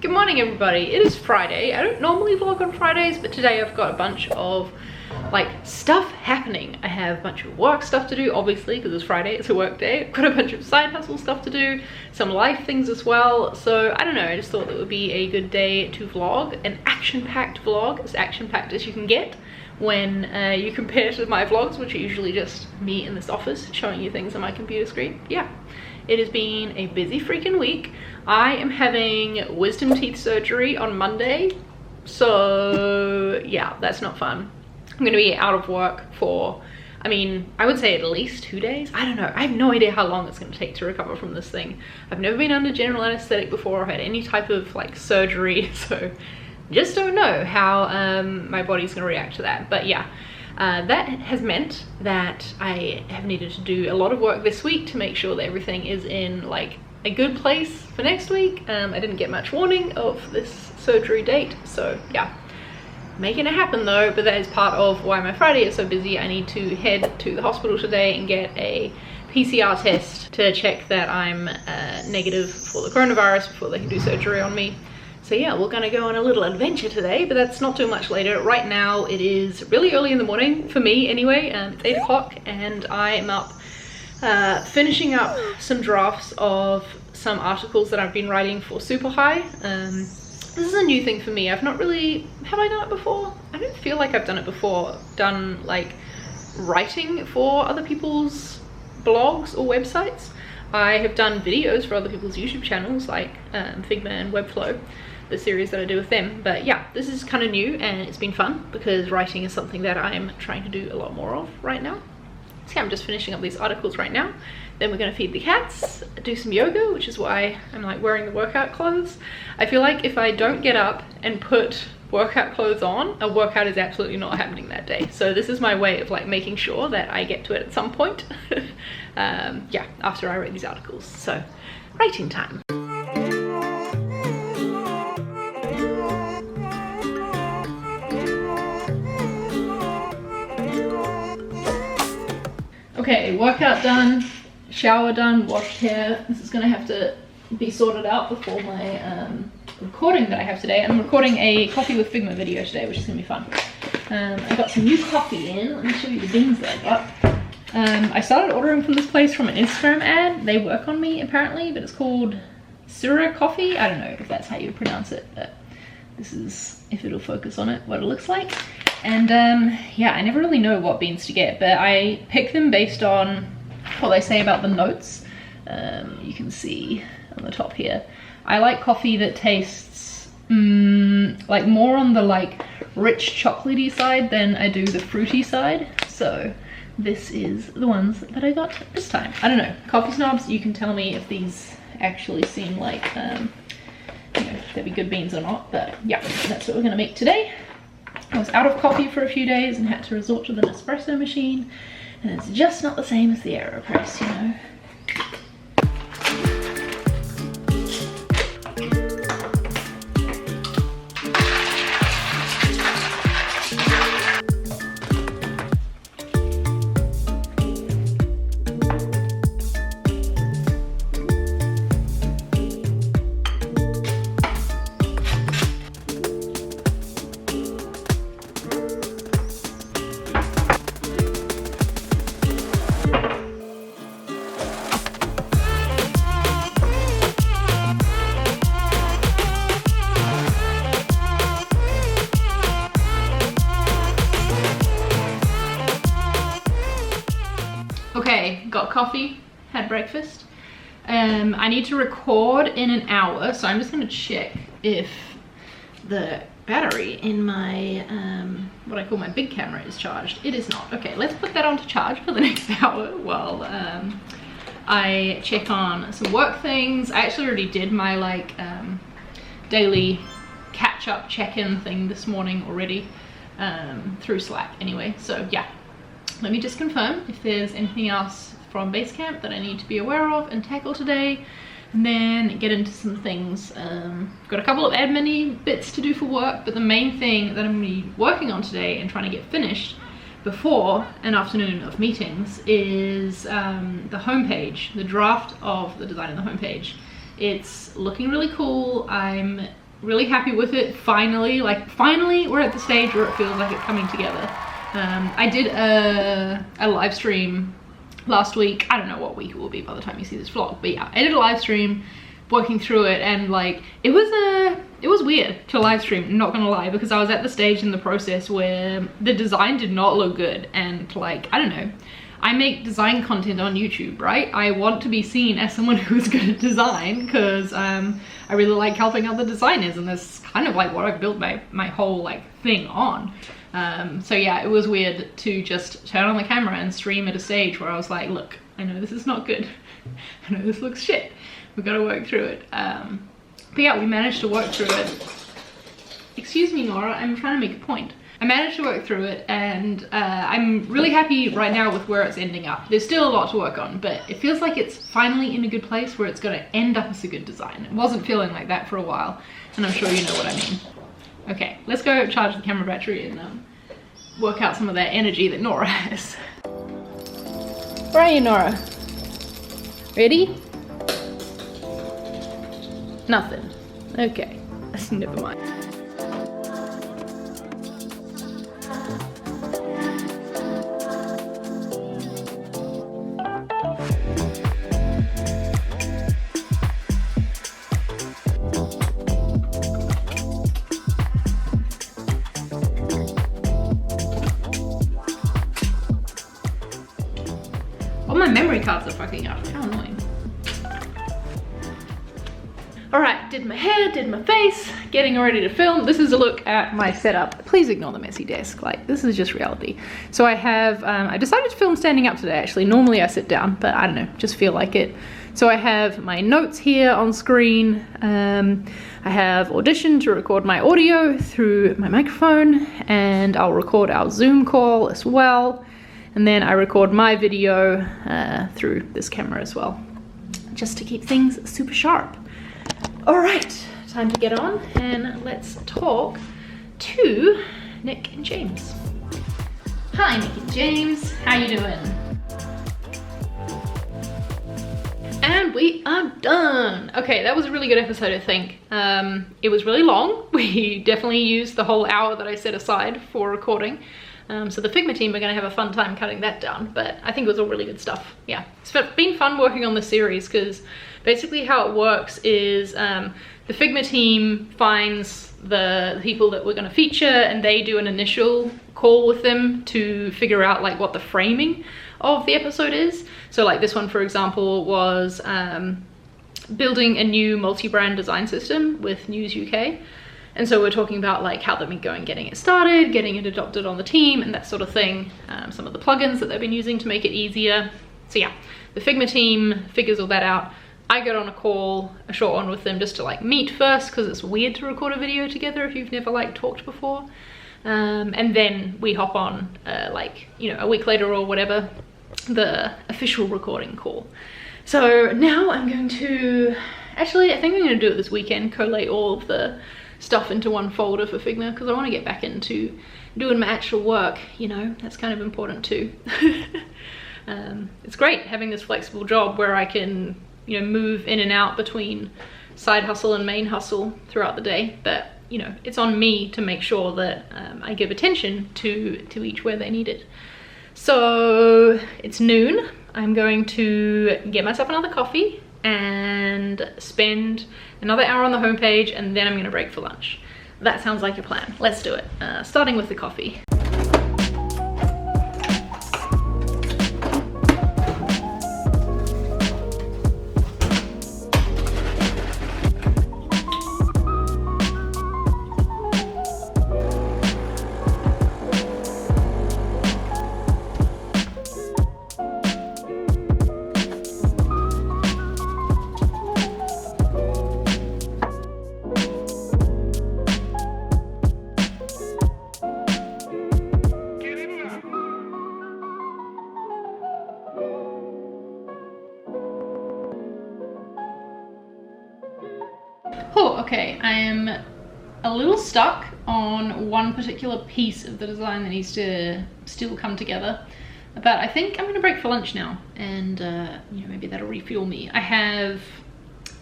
Good morning everybody, it is Friday. I don't normally vlog on Fridays, but today I've got a bunch of like stuff happening. I have a bunch of work stuff to do, obviously, because it's Friday, it's a work day. I've got a bunch of side hustle stuff to do, some life things as well. So I don't know, I just thought it would be a good day to vlog, an action-packed vlog, as action-packed as you can get when you compare to my vlogs, which are usually just me in this office showing you things on my computer screen. Yeah. It has been a busy freaking week. I am having wisdom teeth surgery on Monday. So yeah, that's not fun. I'm gonna be out of work for, I would say at least 2 days. I don't know, I have no idea how long it's gonna take to recover from this thing. I've never been under general anesthetic before or had any type of like surgery, so just don't know how my body's gonna react to that. But yeah. That has meant that I have needed to do a lot of work this week to make sure that everything is in like a good place for next week. I didn't get much warning of this surgery date, so yeah, making it happen though. But that is part of why my Friday is so busy. I need to head to the hospital today and get a PCR test to check that I'm negative for the coronavirus before they can do surgery on me. So yeah, we're gonna go on a little adventure today, but that's not too much later. Right now it is really early in the morning, for me anyway. It's 8 o'clock and I am up finishing up some drafts of some articles that I've been writing for Super High. This is a new thing for me. I've not really, have I done it before? I don't feel like I've done it before. Done like writing for other people's blogs or websites. I have done videos for other people's YouTube channels like Figma and Webflow, the series that I do with them. But yeah, this is kind of new and it's been fun because writing is something that I'm trying to do a lot more of right now. So yeah, I'm just finishing up these articles right now. Then we're gonna feed the cats, do some yoga, which is why I'm like wearing the workout clothes. I feel like if I don't get up and put workout clothes on, a workout is absolutely not happening that day. So this is my way of like making sure that I get to it at some point. Yeah, after I write these articles. So writing time. Okay, workout done, shower done, washed hair. This is gonna have to be sorted out before my recording that I have today. I'm recording a coffee with Figma video today, which is gonna be fun. I got some new coffee in. Let me show you the beans that I got. I started ordering from this place from an Instagram ad. They work on me apparently, but it's called Sura Coffee. I don't know if that's how you pronounce it, but this is, if it'll focus on it, what it looks like. And yeah, I never really know what beans to get, but I pick them based on what they say about the notes. You can see on the top here. I like coffee that tastes like more on the like rich chocolatey side than I do the fruity side. So this is the ones that I got this time. I don't know, coffee snobs, you can tell me if these actually seem like you know, they'd be good beans or not. But yeah, that's what we're gonna make today. I was out of coffee for a few days and had to resort to the Nespresso machine, and it's just not the same as the AeroPress, you know. Okay, got coffee, had breakfast. I need to record in an hour, so I'm just gonna check if the battery in my, what I call my big camera is charged. It is not. Okay, let's put that on to charge for the next hour while I check on some work things. I actually already did my like daily catch-up check-in thing this morning already through Slack anyway, so yeah. Let me just confirm if there's anything else from Basecamp that I need to be aware of and tackle today, and then get into some things. Got a couple of admin-y bits to do for work, but the main thing that I'm going to be working on today and trying to get finished before an afternoon of meetings is the homepage, the draft of the design of the homepage. It's looking really cool. I'm really happy with it. Finally, like finally we're at the stage where it feels like it's coming together. I did a live stream last week. I don't know what week it will be by the time you see this vlog, but yeah, I did a live stream working through it, and like it was weird to live stream, not gonna lie, because I was at the stage in the process where the design did not look good, and like, I don't know, I make design content on YouTube, right? I want to be seen as someone who's good at design, because I really like helping other designers, and that's kind of like what I've built my whole like thing on. So yeah, it was weird to just turn on the camera and stream at a stage where I was like, look, I know this is not good. I know this looks shit. We've got to work through it. But yeah, we managed to work through it. Excuse me, Nora, I'm trying to make a point. I managed to work through it, and I'm really happy right now with where it's ending up. There's still a lot to work on, but it feels like it's finally in a good place where it's going to end up as a good design. It wasn't feeling like that for a while, and I'm sure you know what I mean. Okay, let's go charge the camera battery and work out some of that energy that Nora has. Where are you, Nora? Ready? Nothing. Okay, never mind. All my memory cards are fucking up. How annoying. Alright, did my hair, did my face, getting ready to film. This is a look at my setup. Please ignore the messy desk, like this is just reality. So I have, I decided to film standing up today actually. Normally I sit down, but I don't know, just feel like it. So I have my notes here on screen. I have Audition to record my audio through my microphone, and I'll record our Zoom call as well. And then I record my video through this camera as well, just to keep things super sharp. All right, time to get on and let's talk to Nick and James. Hi, Nick and James, how you doing? And we are done. Okay, that was a really good episode, I think. It was really long. We definitely used the whole hour that I set aside for recording. So the Figma team are going to have a fun time cutting that down, but I think it was all really good stuff. Yeah, it's been fun working on this series, because basically how it works is the Figma team finds the people that we're going to feature, and they do an initial call with them to figure out like what the framing of the episode is. So like this one, for example, was building a new multi-brand design system with News UK. And so we're talking about like how they've been going, getting it started, getting it adopted on the team and that sort of thing. Some of the plugins that they've been using to make it easier. So yeah, the Figma team figures all that out. I get on a call, a short one with them, just to like meet first, because it's weird to record a video together if you've never like talked before. And then we hop on like, you know, a week later or whatever, the official recording call. So now I'm going to, actually I think I'm going to do it this weekend, collate all of the stuff into one folder for Figma, because I want to get back into doing my actual work, you know, that's kind of important too. It's great having this flexible job where I can, you know, move in and out between side hustle and main hustle throughout the day, but you know, it's on me to make sure that I give attention to each where they need it. So it's noon. I'm going to get myself another coffee and spend another hour on the homepage, and then I'm going to break for lunch. That sounds like a plan. Let's do it. Starting with the coffee. Oh, okay, I am a little stuck on one particular piece of the design that needs to still come together, but I think I'm gonna break for lunch now, and you know, maybe that'll refuel me. I have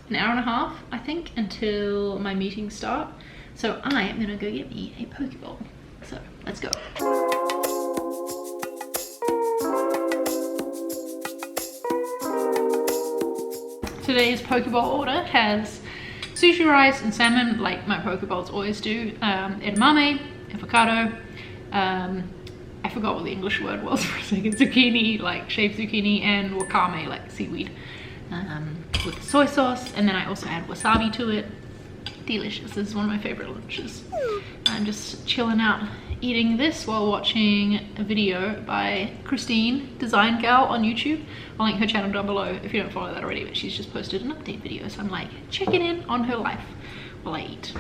an hour and a half, I think, until my meetings start. So I am gonna go get me a Pokeball. So let's go. Today's Pokeball order has sushi rice and salmon, like my Pokeballs always do, edamame, avocado, I forgot what the English word was for a second, zucchini, like shaved zucchini, and wakame, like seaweed, with soy sauce, and then I also add wasabi to it. Delicious. This is one of my favorite lunches. I'm just chilling out eating this while watching a video by Christine, Design Gal, on YouTube. I'll link her channel down below if you don't follow that already, but she's just posted an update video, so I'm like checking in on her life while I eat.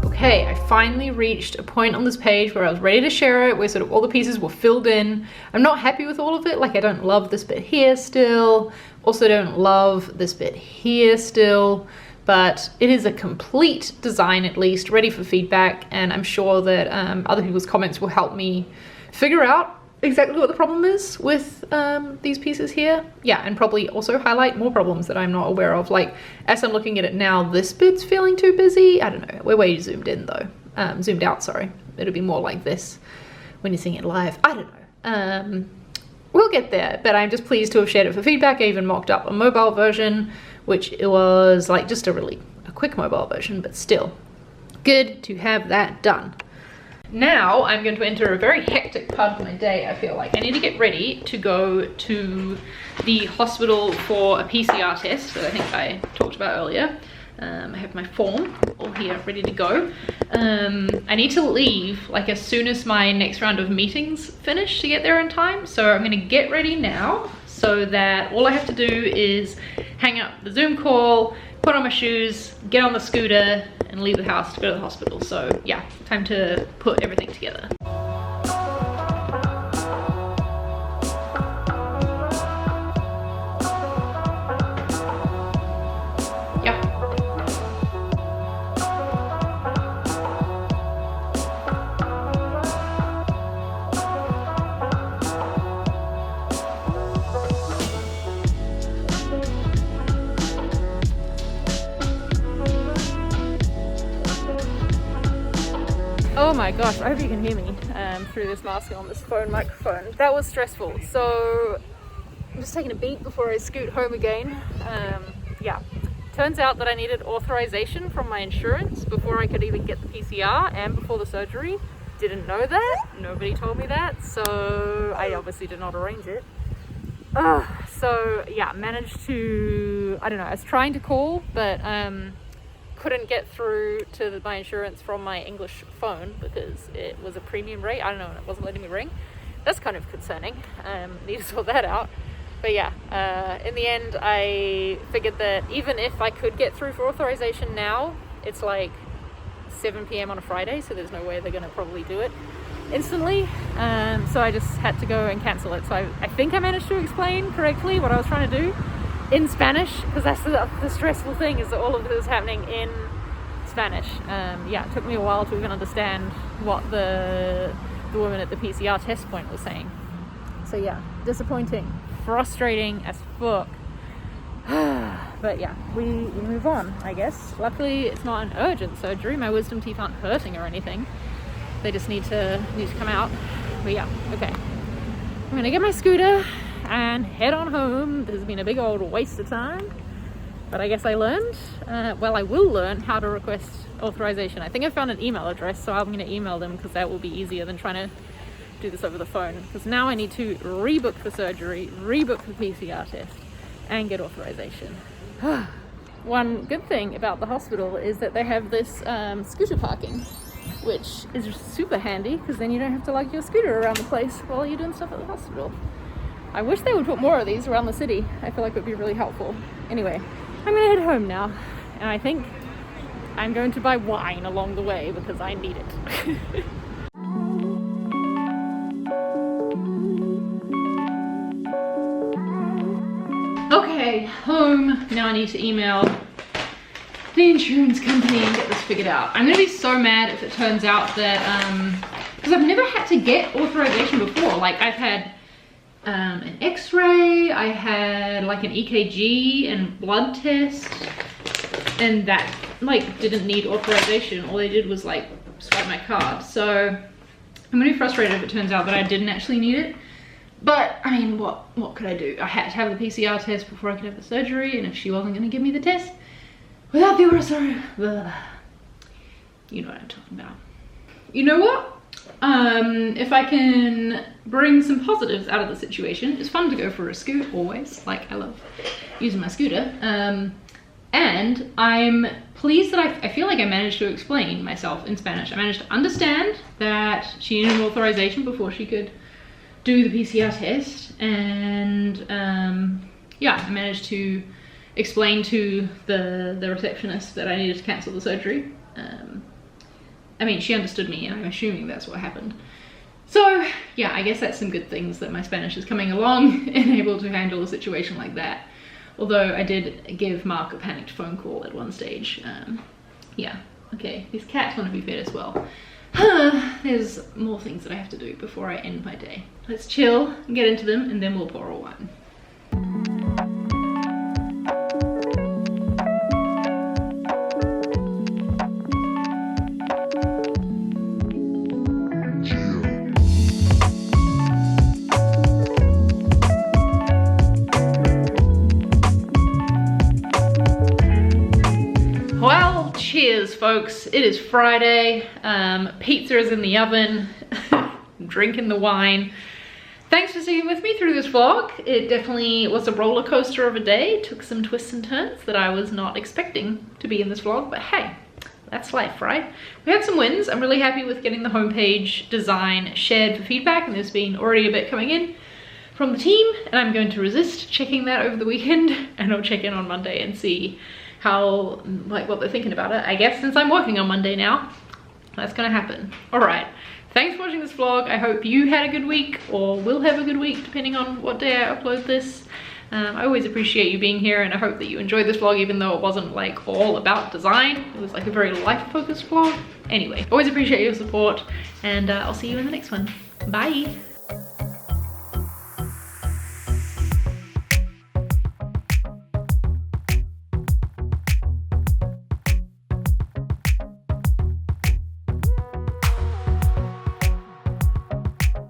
Okay, I finally reached a point on this page where I was ready to share it, where sort of all the pieces were filled in. I'm not happy with all of it. Like, I don't love this bit here still. Also don't love this bit here still, but it is a complete design, at least, ready for feedback. And I'm sure that other people's comments will help me figure out exactly what the problem is with these pieces here. Yeah, and probably also highlight more problems that I'm not aware of. Like, as I'm looking at it now, this bit's feeling too busy. I don't know, we're way zoomed in though. Zoomed out, sorry. It'll be more like this when you're seeing it live. I don't know. We'll get there, but I'm just pleased to have shared it for feedback. I even mocked up a mobile version, which it was like just a quick mobile version, but still good to have that done. Now I'm going to enter a very hectic part of my day. I feel like I need to get ready to go to the hospital for a PCR test that I think I talked about earlier. I have my form all here ready to go. I need to leave like as soon as my next round of meetings finish to get there in time. So I'm going to get ready now so that all I have to do is hang up the Zoom call, put on my shoes, get on the scooter, and leave the house to go to the hospital. So yeah, time to put everything together. Yeah. Oh my gosh, I hope you can hear me through this mask on this phone microphone. That was stressful. So I'm just taking a beat before I scoot home again. Yeah, turns out that I needed authorization from my insurance before I could even get the PCR and before the surgery. Didn't know that, nobody told me that, so I obviously did not arrange it. So yeah, managed to, I don't know, I was trying to call, but couldn't get through to my insurance from my English phone because it was a premium rate. I don't know, it wasn't letting me ring. That's kind of concerning. Need to sort that out. But yeah, in the end, I figured that even if I could get through for authorization now, it's like 7 p.m. on a Friday, so there's no way they're gonna probably do it instantly. So I just had to go and cancel it. So I think I managed to explain correctly what I was trying to do in Spanish, because that's the stressful thing, is that all of this is happening in Spanish. Yeah, it took me a while to even understand what the woman at the PCR test point was saying. So yeah, disappointing, frustrating as fuck. But yeah, we move on, I guess. Luckily, it's not an urgent surgery. My wisdom teeth aren't hurting or anything. They just need to come out. But yeah, okay. I'm gonna get my scooter and head on home. This has been a big old waste of time, but I guess I learned. Well, I will learn how to request authorization. I think I found an email address, so I'm gonna email them because that will be easier than trying to do this over the phone. Because now I need to rebook for surgery, rebook the PCR test, and get authorization. One good thing about the hospital is that they have this scooter parking, which is super handy because then you don't have to lug your scooter around the place while you're doing stuff at the hospital. I wish they would put more of these around the city. I feel like it would be really helpful. Anyway, I'm gonna head home now, and I think I'm going to buy wine along the way because I need it. Okay, home. Now I need to email the insurance company and get this figured out. I'm gonna be so mad if it turns out that, because I've never had to get authorization before. Like I've had an x-ray, I had like an EKG and blood test, and that like didn't need authorization. All they did was like swipe my card. So I'm gonna be frustrated if it turns out that I didn't actually need it. But I mean, what could I do? I had to have the PCR test before I could have the surgery, and if she wasn't gonna give me the test without the order, you know what I'm talking about. You know what? If I can bring some positives out of the situation, it's fun to go for a scoot always. Like I love using my scooter. And I'm pleased that I feel like I managed to explain myself in Spanish. I managed to understand that she needed authorization before she could do the PCR test, and yeah, I managed to explain to the receptionist that I needed to cancel the surgery. I mean, she understood me, and I'm assuming that's what happened. So yeah, I guess that's some good things that my Spanish is coming along and able to handle a situation like that. Although I did give Mark a panicked phone call at one stage. Yeah, okay, these cats want to be fed as well. There's more things that I have to do before I end my day. Let's chill and get into them, and then we'll pour a wine. Well, cheers folks, it is Friday, pizza is in the oven, I'm drinking the wine. Thanks for sticking with me through this vlog. It definitely was a roller coaster of a day, took some twists and turns that I was not expecting to be in this vlog, but hey, that's life, right? We had some wins. I'm really happy with getting the homepage design shared for feedback, and there's been already a bit coming in from the team, and I'm going to resist checking that over the weekend, and I'll check in on Monday and see how, like, what they're thinking about it. I guess since I'm working on Monday now, that's gonna happen. All right, thanks for watching this vlog. I hope you had a good week, or will have a good week, depending on what day I upload this. I always appreciate you being here, and I hope that you enjoyed this vlog, even though it wasn't like all about design. It was like a very life-focused vlog. Anyway, always appreciate your support, and I'll see you in the next one. Bye.